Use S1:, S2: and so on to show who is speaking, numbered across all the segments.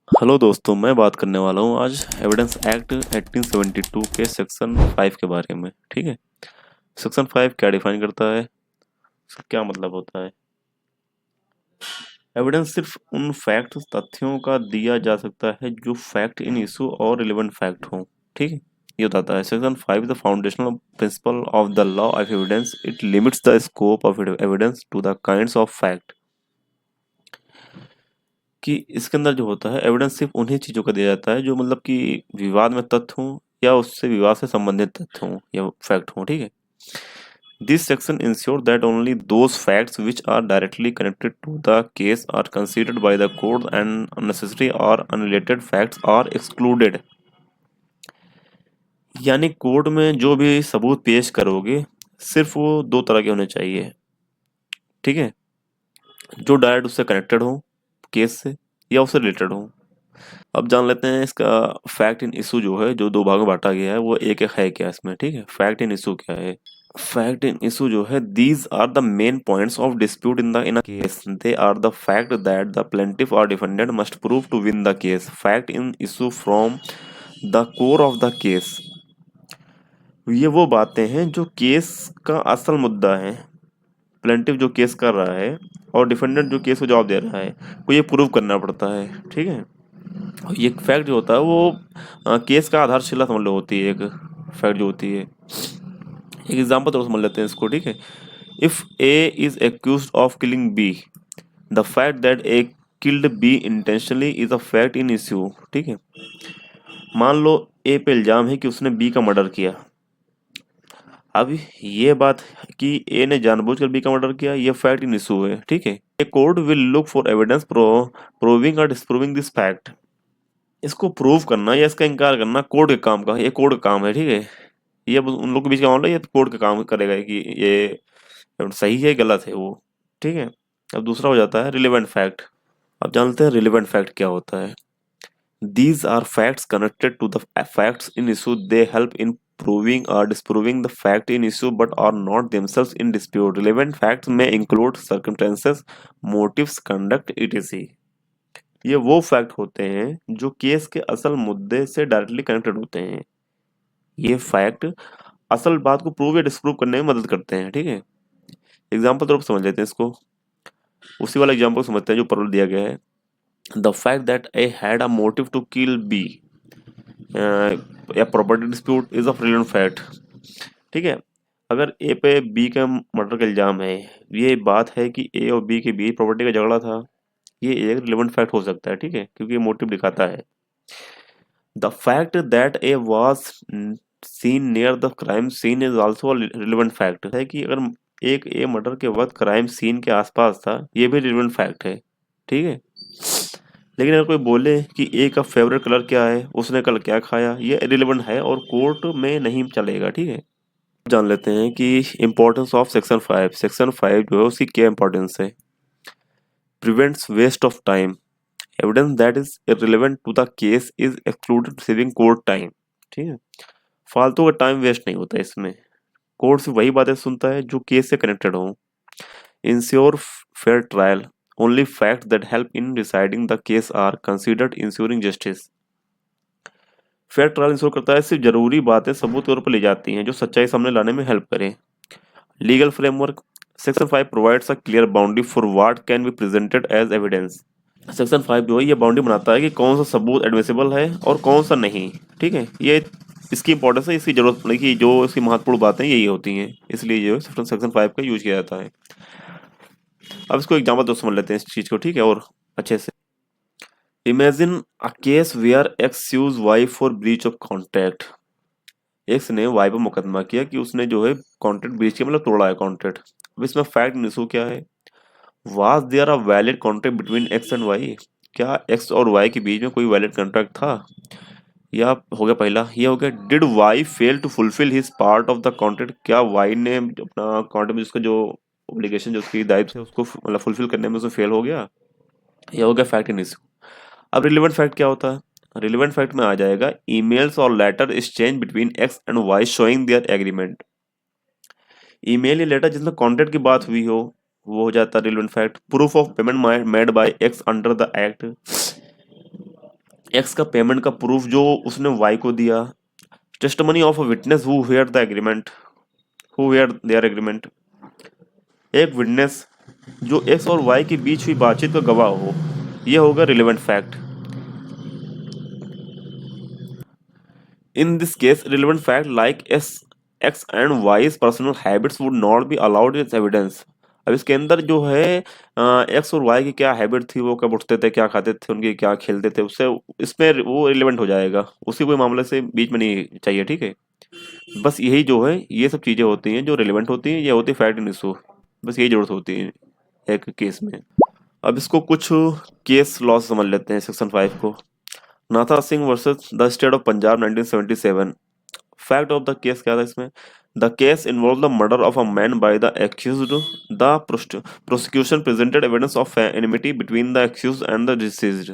S1: Hello दोस्तों, मैं बात करने वाला हूँ आज एविडेंस एक्ट 1872 के सेक्शन 5 के बारे में। ठीक है। सेक्शन 5 क्या डिफाइन करता है, इसका क्या मतलब होता है। एविडेंस सिर्फ उन फैक्ट तथ्यों का दिया जा सकता है जो फैक्ट इन इशू और रिलेवेंट फैक्ट हो। ठीक है। ये बताता है section 5 the foundational principle of the law of evidence, it limits the scope of evidence to the kinds of fact. कि इसके अंदर जो होता है एविडेंस सिर्फ उन्हीं चीज़ों का दिया जाता है जो मतलब कि विवाद में तथ्य हों या उससे विवाद से संबंधित तथ्य हों या फैक्ट हों। ठीक है। This section ensure that only those facts which are directly connected to the case are considered by the court and unnecessary और अनरिलेटेड फैक्ट्स आर एक्सक्लूडेड। यानी कोर्ट में जो भी सबूत पेश करोगे सिर्फ वो दो तरह के होने चाहिए। ठीक है। जो डायरेक्ट उससे कनेक्टेड हो केस से या उससे रिलेटेड हो। अब जान लेते हैं इसका फैक्ट इन इशू जो है, जो दो भागों में बांटा गया है वो एक एक है क्या इसमें। ठीक है। फैक्ट इन इशू क्या है। फैक्ट इन इशू जो है, these are the main points of dispute in a case, they are the fact that the plaintiff or defendant must prove to win the case. Fact in issue from the core of the case, ये वो बातें हैं जो case का असल मुद्दा है। Plaintiff जो केस कर रहा है और डिफेंडेंट जो केस को जवाब दे रहा है, को ये प्रूव करना पड़ता है। ठीक है। ये फैक्ट जो होता है वो केस का आधारशिला समझ लो होती है। एक फैक्ट जो होती है, एक एग्जांपल तो समझ लेते हैं इसको। ठीक है। If A is accuse of killing B, the fact that A killed B intentionally is a fact in issue. ठीक है। मान लो ए पे इल्जाम है कि उसने बी का मर्डर किया। अब ये बात कि ए ने जानबूझकर बी का मर्डर किया, ये फैक्ट इन इशू है। ठीक है। A court will look for evidence proving or disproving this fact. इसको प्रूव करना या इसका इनकार करना कोर्ट के काम का, ये कोर्ट का काम है। ठीक है। ये अब उन लोग के बीच का मामला, ये कोर्ट का काम करेगा कि ये सही है गलत है वो। ठीक है। अब दूसरा हो जाता है रिलेवेंट फैक्ट। अब जानते हैं रिलेवेंट फैक्ट क्या होता है। These are facts connected to the facts in issue, they help in proving or disproving the fact in issue but are not themselves in dispute. Relevant facts may include circumstances, motives, conduct, etc. ये वो fact होते हैं जो case के असल मुद्दे से directly connected होते हैं। ये फैक्ट असल बात को प्रूव या डिस्प्रूव करने में मदद करते हैं। ठीक है। एग्जाम्पल तो समझ लेते हैं इसको। उसी वाला एग्जाम्पल समझते हैं जो ऊपर दिया गया है। The fact that A had a motive to kill B या property dispute is a relevant fact. ठीक है। अगर ए पे बी का मर्डर का इल्जाम है, ये बात है कि ए और बी के बीच प्रॉपर्टी का झगड़ा था, ये एक रिलेवेंट फैक्ट हो सकता है। ठीक है। क्योंकि ये मोटिव दिखाता है। The fact that A was seen near the crime scene is also relevant fact है कि अगर एक ए मर्डर के वक्त क्राइम सीन के आसपास था, ये भी रिलेवेंट फैक्ट है। ठीक है। लेकिन अगर कोई बोले कि ए का फेवरेट कलर क्या है, उसने कल क्या खाया, ये रिलेवेंट है और कोर्ट में नहीं चलेगा। ठीक है। जान लेते हैं कि इम्पोर्टेंस ऑफ सेक्शन 5। सेक्शन 5 जो है उसकी क्या इंपॉर्टेंस है। Prevents waste of time, evidence that is irrelevant to the case is excluded saving court time. ठीक है। फालतू का टाइम वेस्ट नहीं होता इसमें। कोर्ट से वही बातें सुनता है जो केस से कनेक्टेड हो। Ensure fair trial, only fact that help in deciding the case are considered ensuring justice. Fair trial ensure करता है सिर्फ जरूरी बातें सबूत के तौर पर ली जाती हैं जो सच्चाई सामने लाने में हेल्प करें। Legal framework, section 5 provides a clear boundary for what can be presented as evidence. Section 5 जो है ये बाउंड्री बनाता है कि कौन सा सबूत एडमिसिबल है और कौन सा नहीं। ठीक है। ये इसकी इंपॉर्टेंस है, इसकी जरूरत पड़े कि जो इसकी महत्वपूर्ण बातें यही होती हैं, इसलिए जो है सेक्शन 5 का यूज किया जाता है। अब इसको एग्जाम्पल तो समझ लेते हैं इस चीज को। ठीक है। और अच्छे से imagine a case where X sues Y for breach of contract. X ने वाई पर मुकदमा किया कि उसने जो है कॉन्ट्रैक्ट ब्रीच किया, मतलब तोड़ा है कॉन्ट्रैक्ट। अब इसमें फैक्ट इशू क्या है। Was there a valid contract between X and Y, क्या एक्स और वाई के बीच में कोई वैलिड कॉन्ट्रैक्ट था। या हो गया पहला, ये हो गया did Y fail to fulfil his part of the contract, क्या वाई ने अपना कॉन्ट्रैक्ट जिसका जो ओब्लिगेशन जो उसकी दायित्व है उसको मतलब फुलफिल करने में उसमें फेल हो गया। यह हो गया फैक्ट इन इशू। अब रिलेवेंट फैक्ट क्या होता है। रिलेवेंट फैक्ट में आ जाएगा ईमेल्स और letter exchange between X and Y showing their agreement. Email या लेटर जिसमें कॉन्ट्रैक्ट की बात हुई हो वो हो जाता है relevant fact. Proof of payment made by X under the act, X का पेमेंट का प्रूफ जो उसने वाई को दिया, testimony of a witness who hear the agreement, who hear their agreement, एक विटनेस जो एक्स और वाई के बीच हुई बातचीत का गवाह हो, यह होगा relevant fact. In this case relevant fact like S X and Y's personal habits would not be allowed as evidence. अब इसके अंदर जो है एक्स और वाई की क्या हैबिट थी, वो कब उठते थे, क्या खाते थे, उनके क्या खेलते थे, उससे इसमें वो रिलेवेंट हो जाएगा, उसी कोई मामले से बीच में नहीं चाहिए, ठीक है। बस यही जो है, ये सब चीजें होती हैं जो रिलेवेंट होती हैं, ये होती है फैक्ट इन इशू, बस यही जरूरत होती है एक केस में। अब इसको कुछ केस लॉ से समझ लेते हैं, सेक्शन 5 को। Natha Singh versus the state of Punjab 1977। Fact of the case क्या था इसमें? The case involve the murder of a man by the accused. The prosecution presented evidence of enmity between the accused and the deceased.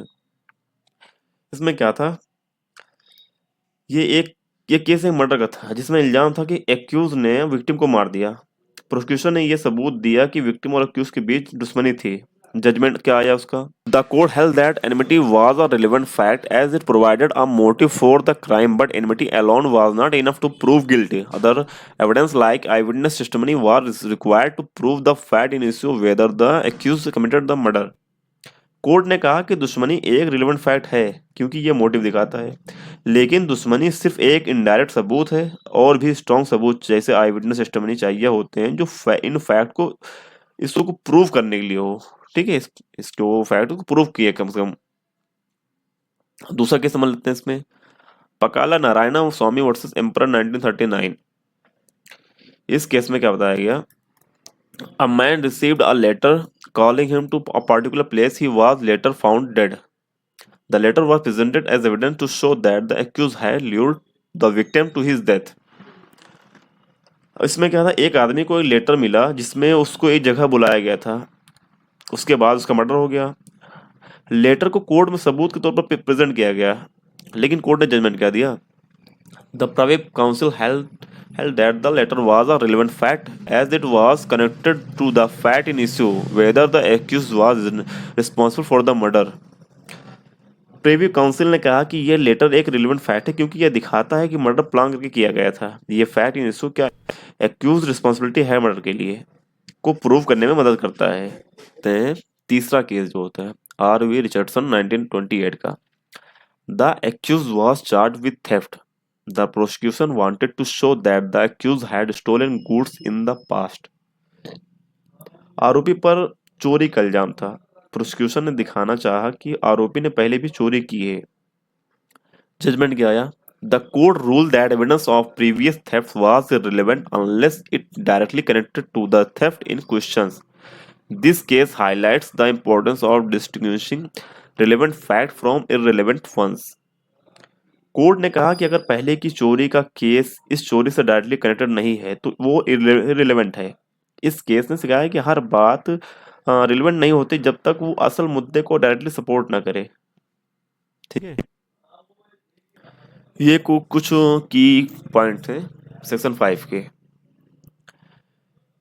S1: इसमें क्या था, ये case एक murder का था जिसमें इल्जाम था कि एक्यूज ने विक्टिम को मार दिया। प्रोसिक्यूशन ने यह सबूत दिया कि विक्टिम और एक्यूज के बीच दुश्मनी थी। जजमेंट क्या आया उसका? The court held that enmity was a relevant fact as it provided a motive for the crime, but enmity alone was not enough to prove guilty. Other evidence like eye witness testimony was required to prove the fact in issue whether the accuse committed the murder. Court ने कहा कि दुश्मनी एक relevant fact है क्योंकि ये motive दिखाता है, लेकिन दुश्मनी सिर्फ एक इनडायरेक्ट सबूत है, और भी स्ट्रॉन्ग सबूत जैसे आई विटनेस टेस्टिमनी चाहिए होते हैं जो इन फैक्ट को, इसको को प्रूव करने के लिए हो, ठीक है, इसको फैक्ट को प्रूव किए कम से कम। दूसरा केस समझ लेते हैं इसमें, पकाला नारायणा स्वामी वर्सेस एम्परर 1939। इस केस में क्या बताया गया? A man received a letter calling him to a particular place. He was later found dead. The letter was presented as evidence to show that the accused had lured the victim to his death. इसमें क्या था, एक आदमी को एक letter मिला जिसमें उसको एक जगह बुलाया गया था, उसके बाद उसका मर्डर हो गया। लेटर को कोर्ट में सबूत के तौर पर प्रेजेंट किया गया, लेकिन कोर्ट ने जजमेंट क्या दिया? The private counsel held that the letter was a relevant fact as it was connected to the fact in issue whether the accused was responsible for the murder. Privi council ने कहा कि यह letter एक relevant fact है क्योंकि यह दिखाता है कि मर्डर प्लान करके किया गया था। यह फैक्ट इन इशू क्या एक्यूज रिस्पॉन्सिबिलिटी है मर्डर के लिए को प्रूव करने में मदद करता है। तो तीसरा केस जो होता है आर वी रिचर्डसन 1928 का। The accuse was charged with theft. The prosecution wanted to show that the accuse had stolen goods in the past. आरोपी पर चोरी का इल्जाम था। प्रोसिक्यूशन ने दिखाना चाहा कि आरोपी ने पहले भी चोरी की है। जजमेंट क्या आया? The court rule that evidence of previous theft was irrelevant unless it directly connected to the theft in questions. This case highlights the importance of distinguishing relevant fact from irrelevant ones. Court ने कहा कि अगर पहले की चोरी का case इस चोरी से डायरेक्टली कनेक्टेड नहीं है तो वो इररिलेवेंट है। इस केस ने सिखाया कि हर बात रिलेवेंट नहीं होती जब तक वो असल मुद्दे को डायरेक्टली सपोर्ट ना करे, ठीक है। ये कुछ की पॉइंट थे सेक्शन 5 के।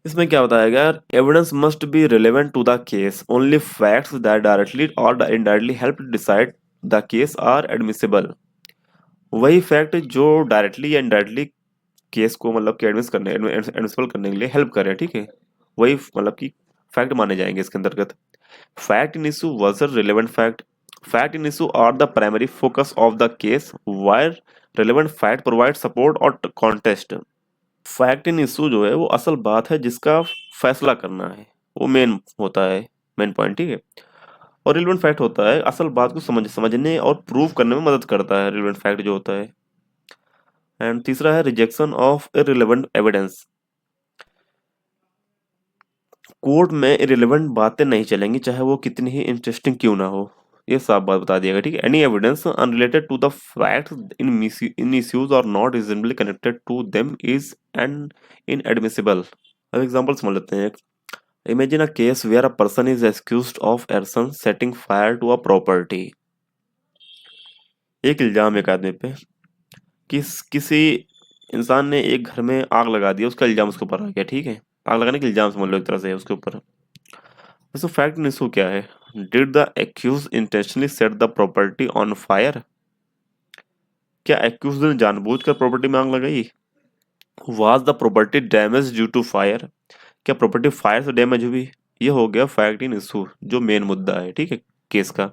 S1: इसमें क्या बताया गया? Evidence must be relevant to the case, only facts that directly or indirectly help decide the case are admissible. वही फैक्ट जो डायरेक्टली या इनडायरेक्टली केस को मतलब कि एडमिसिबल करने के लिए हेल्प करे, ठीक है, वही मतलब कि फैक्ट माने जाएंगे इसके अंतर्गत। Fact in issue versus relevant fact. Fact in issue are the primary focus of the case where relevant fact provide support और कॉन्टेस्ट। फैक्ट इन इशू जो है वो असल बात है जिसका फैसला करना है, वो मेन होता है, मेन पॉइंट, ठीक है। और रिलेवेंट फैक्ट होता है असल बात को समझने और प्रूव करने में मदद करता है, रिलेवेंट फैक्ट जो होता है। एंड तीसरा है rejection of irrelevant evidence. Court में इररिलेवेंट बातें नहीं चलेंगी चाहे वो कितनी ही इंटरेस्टिंग क्यों ना हो, ये साफ बात बता दिया गया, ठीक है। Any evidence unrelated to the facts in issues or not reasonably connected to them is an inadmissible. अब एग्जांपल समझ लेते हैं। Imagine a case where a person is accused of arson setting fire to a property. एक इल्जाम एक आदमी पे किसी इंसान ने एक घर में आग लगा दिया, उसका इल्जाम उसके ऊपर आ गया, ठीक है। आग लगाने का इल्जाम समझ लो एक तरह से है उसके ऊपर। तो फैक्ट इन इशू क्या है? Did the accuse intentionally set the property on fire? क्या एक्यूज ने जानबूझकर प्रॉपर्टी में आग लगाई? Was the property damage due to fire? क्या प्रॉपर्टी फायर से डैमेज हुई? ये हो गया फैक्ट इन इशू, जो मेन मुद्दा है, ठीक है, केस का।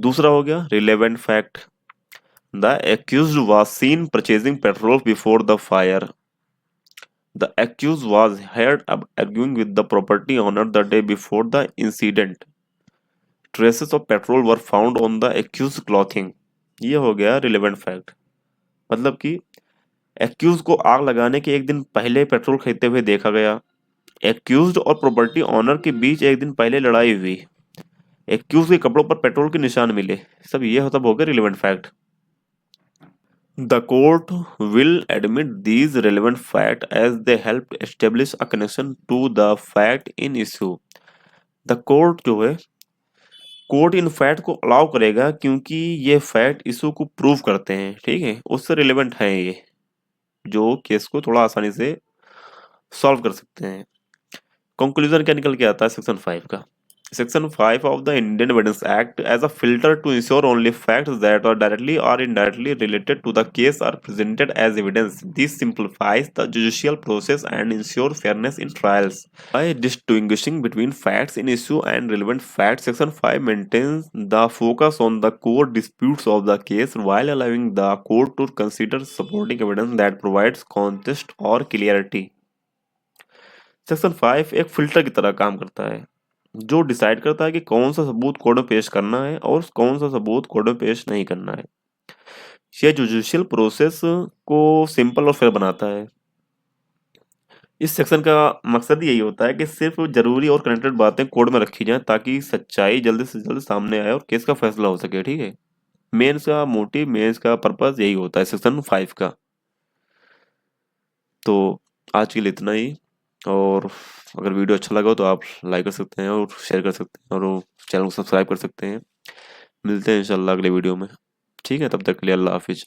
S1: दूसरा हो गया relevant fact. The accuse was seen purchasing petrol before the fire. The accuse was heard arguing with the property owner the day before the incident. Traces of petrol were found on the accused clothing. ये हो गया relevant fact. मतलब कि accused को आग लगाने के एक दिन पहले पेट्रोल खरीदते हुए देखा गया। एक्यूज्ड और प्रॉपर्टी ऑनर के बीच एक दिन पहले लड़ाई हुई। एक्यूज के कपड़ों पर पेट्रोल के निशान मिले। सब ये सब हो गया relevant fact. The court will admit these relevant facts as they help establish a connection to the fact in issue. The court जो है, कोर्ट इन फैक्ट को अलाउ करेगा क्योंकि ये फैक्ट इशू को प्रूव करते हैं, ठीक है, उससे रिलेवेंट है ये, जो केस को थोड़ा आसानी से सॉल्व कर सकते हैं। कंक्लूजन क्या निकल के आता है सेक्शन 5 का? Section 5 of the Indian Evidence Act as a filter to ensure only facts that are directly or indirectly related to the case are presented as evidence. This simplifies the judicial process and ensures fairness in trials. By distinguishing between facts in issue and relevant facts, Section 5 maintains the focus on the core disputes of the case while allowing the court to consider supporting evidence that provides context or clarity. Section 5 एक filter की तरह काम करता है, जो decide करता है कि कौन सा सबूत कोर्ट में पेश करना है और कौन सा सबूत कोर्ट में पेश नहीं करना है। यह जुडिशियल प्रोसेस को सिंपल और फेयर बनाता है। इस सेक्शन का मकसद यही होता है कि सिर्फ जरूरी और कनेक्टेड बातें कोर्ट में रखी जाएं ताकि सच्चाई जल्दी से जल्द सामने आए और केस का फैसला हो सके, ठीक है। मेंस का मोटिव, मेंस का पर्पस यही होता है सेक्शन 5 का। तो आज के लिए इतना ही, और अगर वीडियो अच्छा लगा हो तो आप लाइक कर सकते हैं और शेयर कर सकते हैं और चैनल को सब्सक्राइब कर सकते हैं। मिलते हैं इंशाल्लाह अगले वीडियो में, ठीक है, तब तक के लिए अल्लाह हाफिज।